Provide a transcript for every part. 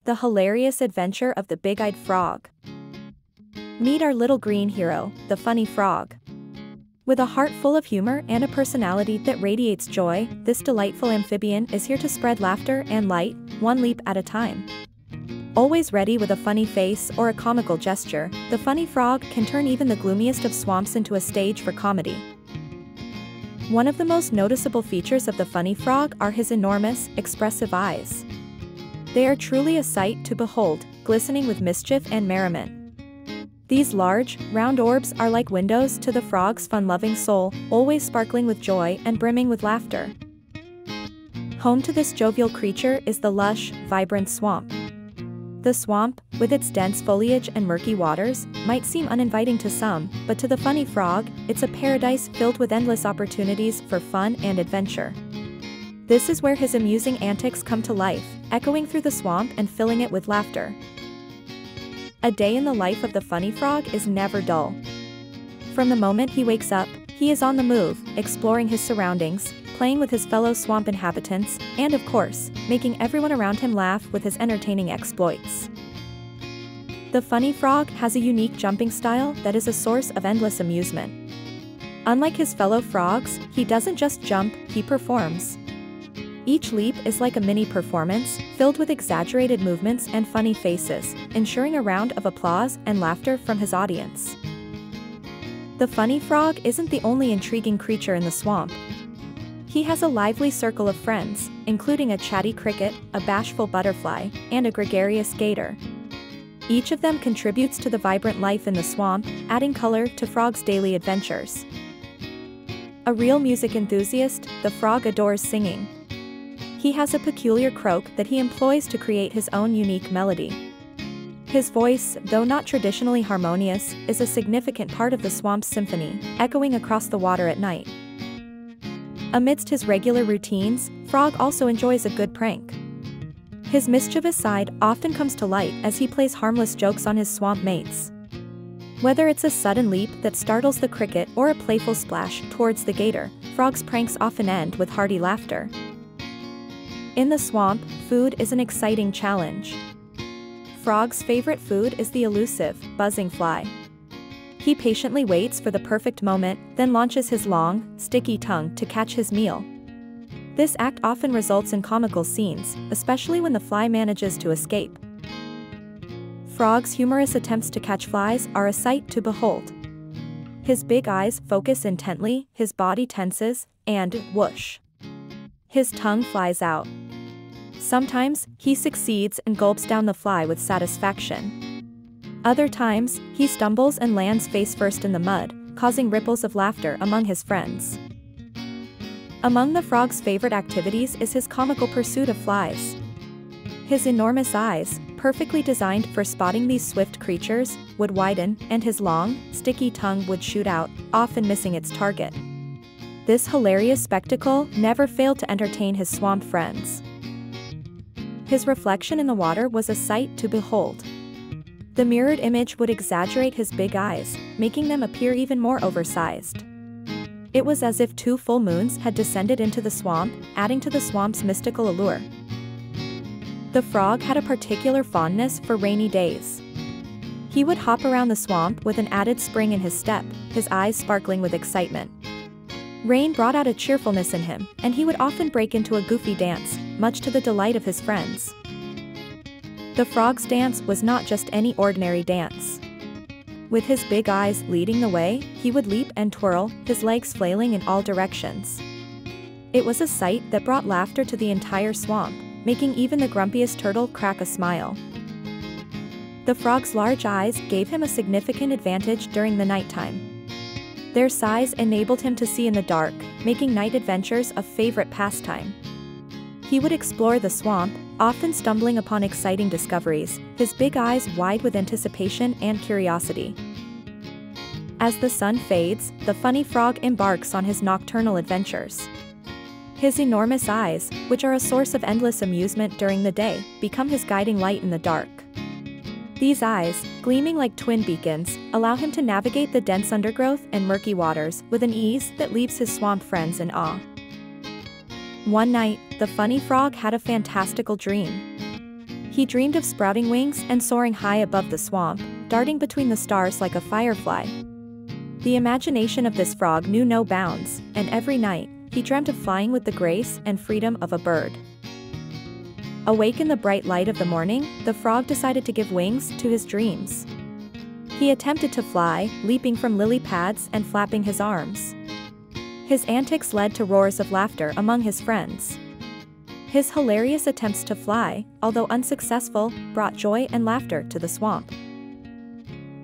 The hilarious adventure of the big-eyed frog. Meet our little green hero, the funny frog. With a heart full of humor and a personality that radiates joy, this delightful amphibian is here to spread laughter and light, one leap at a time. Always ready with a funny face or a comical gesture, the funny frog can turn even the gloomiest of swamps into a stage for comedy. One of the most noticeable features of the funny frog are his enormous, expressive eyes. They are truly a sight to behold, glistening with mischief and merriment. These large, round orbs are like windows to the frog's fun-loving soul, always sparkling with joy and brimming with laughter. Home to this jovial creature is the lush, vibrant swamp. The swamp, with its dense foliage and murky waters, might seem uninviting to some, but to the funny frog, it's a paradise filled with endless opportunities for fun and adventure. This is where his amusing antics come to life, echoing through the swamp and filling it with laughter. A day in the life of the funny frog is never dull. From the moment he wakes up, he is on the move, exploring his surroundings, playing with his fellow swamp inhabitants, and of course, making everyone around him laugh with his entertaining exploits. The funny frog has a unique jumping style that is a source of endless amusement. Unlike his fellow frogs, he doesn't just jump, he performs. Each leap is like a mini performance, filled with exaggerated movements and funny faces, ensuring a round of applause and laughter from his audience. The funny frog isn't the only intriguing creature in the swamp. He has a lively circle of friends, including a chatty cricket, a bashful butterfly, and a gregarious gator. Each of them contributes to the vibrant life in the swamp, adding color to Frog's daily adventures. A real music enthusiast, the frog adores singing. He has a peculiar croak that he employs to create his own unique melody. His voice, though not traditionally harmonious, is a significant part of the swamp's symphony, echoing across the water at night. Amidst his regular routines, Frog also enjoys a good prank. His mischievous side often comes to light as he plays harmless jokes on his swamp mates. Whether it's a sudden leap that startles the cricket or a playful splash towards the gator, Frog's pranks often end with hearty laughter. In the swamp, food is an exciting challenge. Frog's favorite food is the elusive, buzzing fly. He patiently waits for the perfect moment, then launches his long, sticky tongue to catch his meal. This act often results in comical scenes, especially when the fly manages to escape. Frog's humorous attempts to catch flies are a sight to behold. His big eyes focus intently, his body tenses, and whoosh! His tongue flies out. Sometimes, he succeeds and gulps down the fly with satisfaction. Other times, he stumbles and lands face first in the mud, causing ripples of laughter among his friends. Among the frog's favorite activities is his comical pursuit of flies. His enormous eyes, perfectly designed for spotting these swift creatures, would widen, and his long, sticky tongue would shoot out, often missing its target. This hilarious spectacle never failed to entertain his swamp friends. His reflection in the water was a sight to behold. The mirrored image would exaggerate his big eyes, making them appear even more oversized. It was as if two full moons had descended into the swamp, adding to the swamp's mystical allure. The frog had a particular fondness for rainy days. He would hop around the swamp with an added spring in his step, his eyes sparkling with excitement. Rain brought out a cheerfulness in him, and he would often break into a goofy dance, much to the delight of his friends. The frog's dance was not just any ordinary dance. With his big eyes leading the way, he would leap and twirl, his legs flailing in all directions. It was a sight that brought laughter to the entire swamp, making even the grumpiest turtle crack a smile. The frog's large eyes gave him a significant advantage during the nighttime. Their size enabled him to see in the dark, making night adventures a favorite pastime. He would explore the swamp, often stumbling upon exciting discoveries, his big eyes wide with anticipation and curiosity. As the sun fades, the funny frog embarks on his nocturnal adventures. His enormous eyes, which are a source of endless amusement during the day, become his guiding light in the dark. These eyes, gleaming like twin beacons, allow him to navigate the dense undergrowth and murky waters with an ease that leaves his swamp friends in awe. One night, the funny frog had a fantastical dream. He dreamed of sprouting wings and soaring high above the swamp, darting between the stars like a firefly. The imagination of this frog knew no bounds, and every night, he dreamt of flying with the grace and freedom of a bird. Awake in the bright light of the morning, the frog decided to give wings to his dreams. He attempted to fly, leaping from lily pads and flapping his arms. His antics led to roars of laughter among his friends. His hilarious attempts to fly, although unsuccessful, brought joy and laughter to the swamp.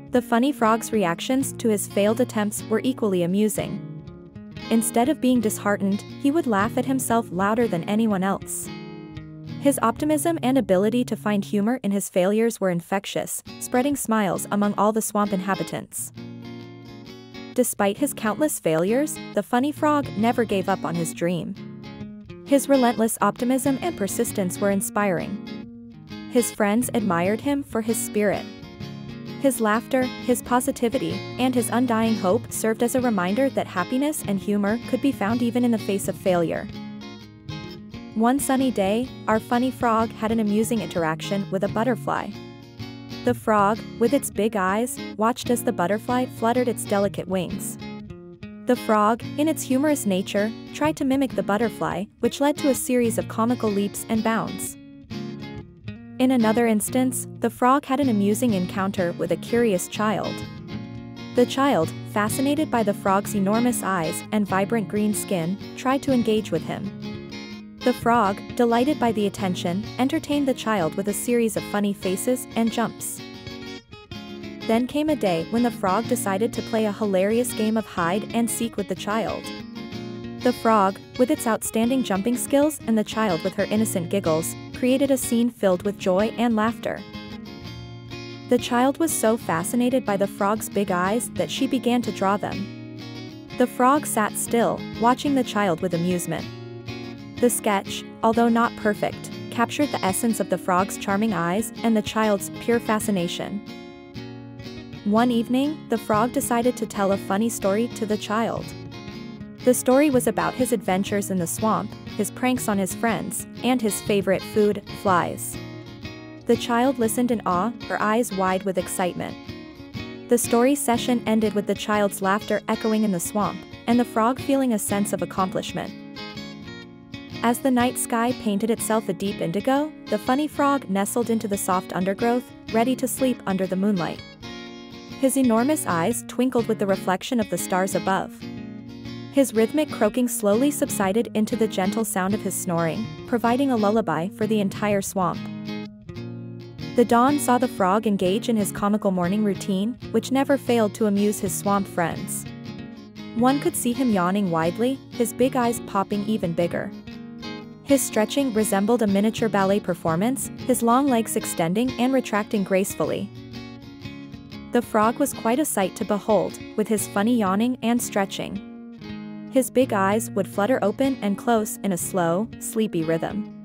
The funny frog's reactions to his failed attempts were equally amusing. Instead of being disheartened, he would laugh at himself louder than anyone else. His optimism and ability to find humor in his failures were infectious, spreading smiles among all the swamp inhabitants. Despite his countless failures, the funny frog never gave up on his dream. His relentless optimism and persistence were inspiring. His friends admired him for his spirit. His laughter, his positivity, and his undying hope served as a reminder that happiness and humor could be found even in the face of failure. One sunny day, our funny frog had an amusing interaction with a butterfly. The frog, with its big eyes, watched as the butterfly fluttered its delicate wings. The frog, in its humorous nature, tried to mimic the butterfly, which led to a series of comical leaps and bounds. In another instance, the frog had an amusing encounter with a curious child. The child, fascinated by the frog's enormous eyes and vibrant green skin, tried to engage with him. The frog, delighted by the attention, entertained the child with a series of funny faces and jumps. Then came a day when the frog decided to play a hilarious game of hide and seek with the child. The frog, with its outstanding jumping skills and the child with her innocent giggles, created a scene filled with joy and laughter. The child was so fascinated by the frog's big eyes that she began to draw them. The frog sat still, watching the child with amusement. The sketch, although not perfect, captured the essence of the frog's charming eyes and the child's pure fascination. One evening, the frog decided to tell a funny story to the child. The story was about his adventures in the swamp, his pranks on his friends, and his favorite food, flies. The child listened in awe, her eyes wide with excitement. The story session ended with the child's laughter echoing in the swamp, and the frog feeling a sense of accomplishment. As the night sky painted itself a deep indigo, the funny frog nestled into the soft undergrowth, ready to sleep under the moonlight. His enormous eyes twinkled with the reflection of the stars above. His rhythmic croaking slowly subsided into the gentle sound of his snoring, providing a lullaby for the entire swamp. The dawn saw the frog engage in his comical morning routine, which never failed to amuse his swamp friends. One could see him yawning widely, his big eyes popping even bigger. His stretching resembled a miniature ballet performance, his long legs extending and retracting gracefully. The frog was quite a sight to behold, with his funny yawning and stretching. His big eyes would flutter open and close in a slow, sleepy rhythm.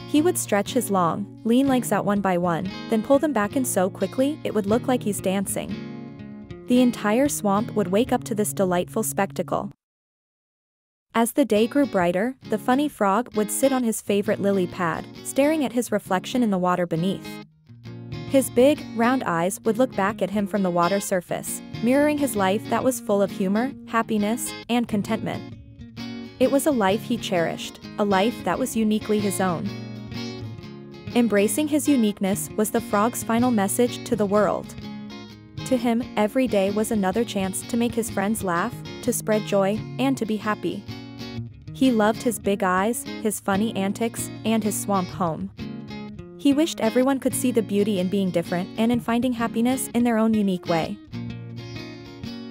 He would stretch his long, lean legs out one by one, then pull them back in so quickly it would look like he's dancing. The entire swamp would wake up to this delightful spectacle. As the day grew brighter, the funny frog would sit on his favorite lily pad, staring at his reflection in the water beneath. His big, round eyes would look back at him from the water surface, mirroring his life that was full of humor, happiness, and contentment. It was a life he cherished, a life that was uniquely his own. Embracing his uniqueness was the frog's final message to the world. To him, every day was another chance to make his friends laugh, to spread joy, and to be happy. He loved his big eyes, his funny antics, and his swamp home. He wished everyone could see the beauty in being different and in finding happiness in their own unique way.